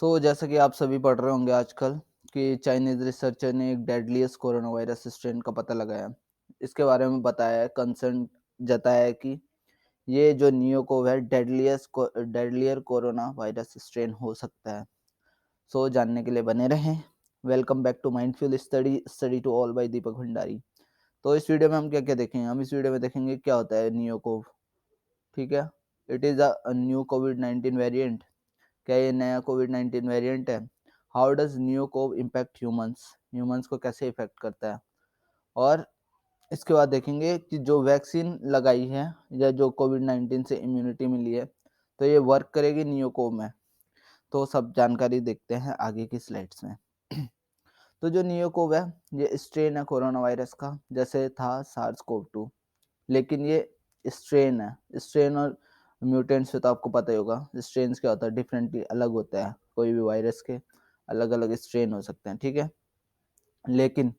जैसा कि आप सभी पढ़ रहे होंगे आजकल कि चाइनीज रिसर्चर ने एक डेडलीस्ट कोरोना वायरस स्ट्रेन का पता लगाया। इसके बारे में बताया है, कंसर्न जताया है कि ये जो नियोकोव है डेडलियर कोरोना वायरस स्ट्रेन हो सकता है। जानने के लिए बने रहें। Welcome back to mindful study to all by Deepak Bhandari. तो इस वीडियो में हम क्या क्या देखेंगे, हम इस वीडियो में देखेंगे क्या होता है नियोकोव। ठीक है, इट इज़ अ न्यू कोविड-19 वेरिएंट। क्या ये नया कोविड-19 वेरिएंट है? हाउ डज न्यूकोव इम्पैक्ट ह्यूमंस को कैसे इफेक्ट करता है? और इसके बाद देखेंगे कि जो वैक्सीन लगाई है या जो कोविड-19 से इम्यूनिटी मिली है, तो ये वर्क करेगी नियोकोव में। तो सब जानकारी देखते हैं आगे की स्लाइड्स में। तो जो नियोकोव है, ये स्ट्रेन है कोरोना वायरस का, जैसे था सार्स कोव 2, लेकिन ये स्ट्रेन है। स्ट्रेन और म्यूटेंट्स से तो आपको पता ही होगा, स्ट्रेन्स क्या होता है, डिफरेंटली अलग होता है। कोई भी वायरस के अलग अलग स्ट्रेन हो सकते हैं, ठीक है। लेकिन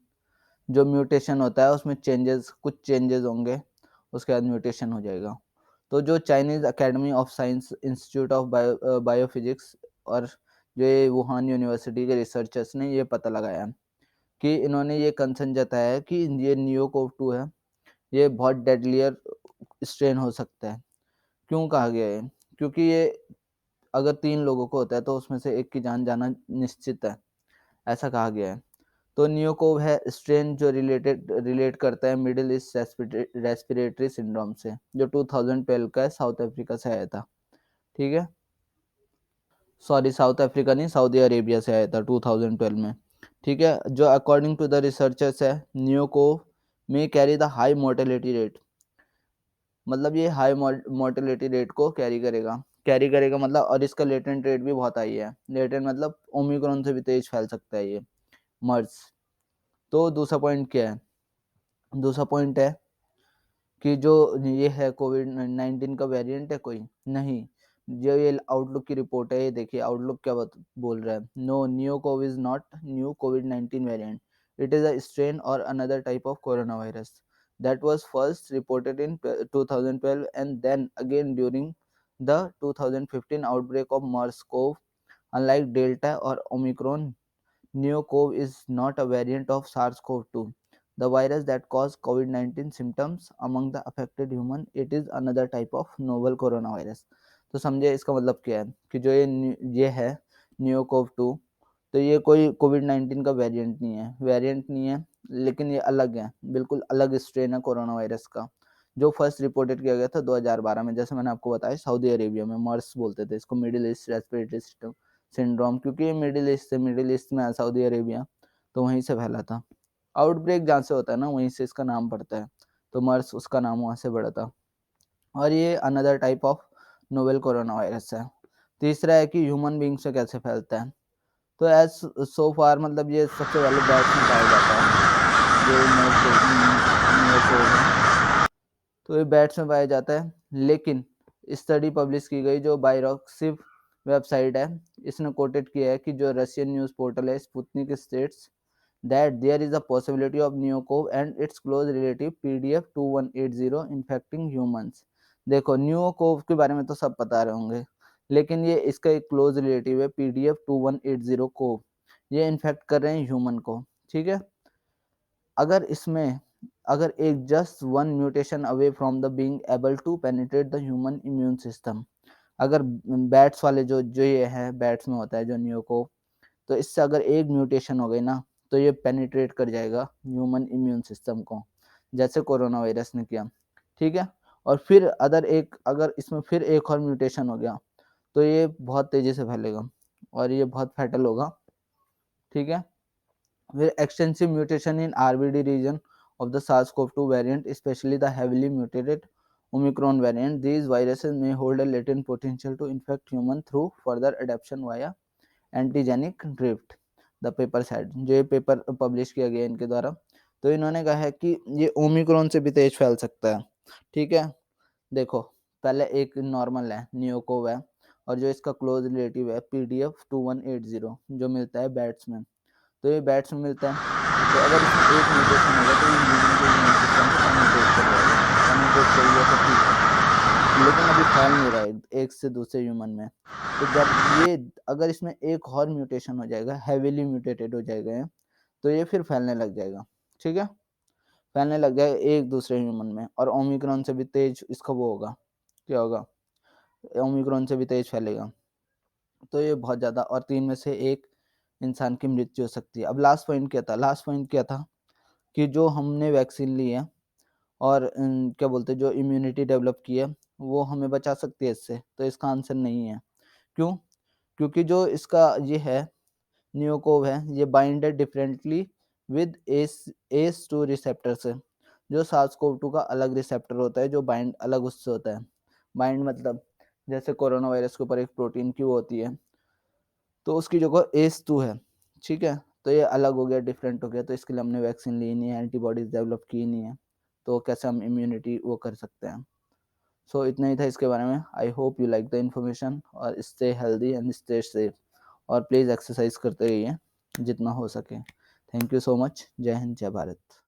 जो म्यूटेशन होता है उसमें कुछ चेंजेस होंगे, उसके बाद म्यूटेशन हो जाएगा। तो जो Chinese academy of science institute of biophysics और जो ये वुहान यूनिवर्सिटी के रिसर्चर्स ने ये पता लगाया कि इन्होंने ये कंसर्न जताया है कि ये नियोकोव 2 है, ये बहुत डेडलियर स्ट्रेन हो सकता है। क्यों कहा गया है? क्योंकि ये अगर 3 लोगों को होता है तो उसमें से एक की जान जाना निश्चित है, ऐसा कहा गया है। तो नियोकोव है स्ट्रेन जो रिलेट करता है मिडिल ईस्ट रेस्पिरेटरी सिंड्रोम से, जो 2012 का है, साउथ अफ्रीका से आया था। ठीक है, सॉरी साउथ अफ्रीका नहीं, सऊदी अरेबिया से आया था 2012 में। ठीक है, जो अकॉर्डिंग टू द रिसर्चर्स है, नियोकोव में carry the high mortality rate, मतलब ये हाई मोर्टेलिटी रेट को कैरी करेगा मतलब, और इसका लेटेंट रेट भी बहुत हाई है। लेटेंट मतलब ओमिक्रॉन से भी तेज फैल सकता है ये मर्स। तो दूसरा पॉइंट क्या है? दूसरा पॉइंट है कि जो ये है कोविड-19 का वेरिएंट है कोई नहीं। जो ये आउटलुक की रिपोर्ट है, ये देखिए आउटलुक क्या बोल रहा है। No, NeoCov is not new कोविड-19 variant, it is a strain और another type of corona virus that was first reported in 2012 and then again during the 2015 outbreak of MERS-CoV. Unlike Delta or Omicron, NeoCov is not a variant of SARS-CoV-2, the virus that caused COVID-19 symptoms among the affected human. It is another type of novel coronavirus. तो समझे इसका मतलब क्या है कि जो ये है NeoCov-2, तो ये कोई कोविड-19 का वेरिएंट नहीं है, लेकिन ये अलग है, बिल्कुल अलग स्ट्रेन है कोरोना वायरस का, जो फर्स्ट रिपोर्टेड किया गया था 2012 में। जैसे मैंने आपको बताया, सऊदी अरेबिया में, मर्स बोलते थे इसको, मिडिल ईस्ट रेस्पिरेटरी सिंड्रोम, क्योंकि ये मिडिल ईस्ट में है सऊदी अरेबिया, तो वहीं से फैला था। आउटब्रेक जहाँ से होता है ना, वहीं से इसका नाम पड़ता है, तो मर्स उसका नाम वहाँ से पड़ा था। और ये another type of novel corona virus है। तीसरा है कि ह्यूमन बींग से कैसे फैलता है। तो एज सो फार मतलब ये सबसे पहले बैट्स में पाया जाता है, जो नियोकोव है, तो ये बैट्स में पाया जाता है। लेकिन स्टडी पब्लिश की गई जो बायोरक्सिव वेबसाइट है, इसने कोटेड किया है कि जो रशियन न्यूज़ पोर्टल है Sputnik states that there is a possibility of Neocov and its close relative PDF 2180 infecting humans। देखो, न्यूकोव के बारे में तो सब पता रहे होंगे, लेकिन ये इसका एक क्लोज रिलेटिव है PDF 2180 कोव, ये इन्फेक्ट कर रहे हैं ह्यूमन को। ठीक है, अगर एक just one mutation away from the being able to penetrate the human immune system, अगर बैट्स वाले जो ये है, बैट्स में होता है जो नियोकोव, तो इससे अगर एक म्यूटेशन हो गई ना, तो ये पेनिट्रेट कर जाएगा ह्यूमन इम्यून सिस्टम को, जैसे कोरोना वायरस ने किया। ठीक है, और फिर अगर इसमें फिर एक और म्यूटेशन हो गया, तो ये बहुत तेजी से फैलेगा और ये बहुत फैटल होगा। ठीक है, फिर extensive mutation in RBD region of the SARS-CoV-2 variant, especially the heavily mutated Omicron variant. These viruses may hold a latent potential to infect humans through further adaptation via antigenic drift, the paper side, जो ये paper publish किया गया इनके द्वारा, तो इन्होंने कहा है कि ये ओमिक्रॉन से भी तेज फैल सकता है। ठीक है, देखो पहले एक नॉर्मल है नियोकोव है, और जो इसका क्लोज रिलेटिव है PDF 2180 जो मिलता है बैट्स में, तो ये बैट्स में मिलता है। तो अगर इसमें एक म्यूटेशन होगा तो ये ह्यूमन के इम्यून सिस्टम को पेनिट्रेट कर जाएगा, पेनिट्रेट कर लिया तो ठीक है, लेकिन अभी फैल नहीं रहा है एक से दूसरे ह्यूमन में। तो जब ये अगर इसमें एक और म्यूटेशन हो जाएगा, हेवीली म्यूटेटेड हो जाएगा ये, तो ये फिर फैलने लग जाएगा, ठीक है? फैलने लग जाएगा एक दूसरे ह्यूमन में, और ओमिक्रॉन से भी तेज इसका वो होगा, क्या होगा? ओमिक्रॉन से भी तेज फैलेगा। तो ये बहुत ज़्यादा, और 3 में से 1 इंसान की मृत्यु हो सकती है। अब लास्ट पॉइंट क्या था? लास्ट पॉइंट क्या था कि जो हमने वैक्सीन ली है और क्या बोलते हैं, जो इम्यूनिटी डेवलप की है, वो हमें बचा सकती है इससे? तो इसका आंसर नहीं है। क्यों? क्योंकि जो इसका ये है, न्यूकोव है, ये binded differently with ACE2 receptor से। जो SARS-CoV-2 का अलग रिसेप्टर होता है, जो बाइंड अलग उससे होता है। बाइंड मतलब जैसे कोरोना वायरस के ऊपर एक प्रोटीन की वो होती है, तो उसकी जगह ACE2 है, ठीक है? तो ये अलग हो गया, डिफरेंट हो गया, तो इसके लिए हमने वैक्सीन ली नहीं है, एंटीबॉडीज़ डेवलप की नहीं है, तो कैसे हम इम्यूनिटी वो कर सकते हैं? सो इतना ही था इसके बारे में। I hope you like the information, और stay healthy and stay safe, और प्लीज़ एक्सरसाइज करते रहिए जितना हो सके। Thank you so much. जय हिंद, जय भारत।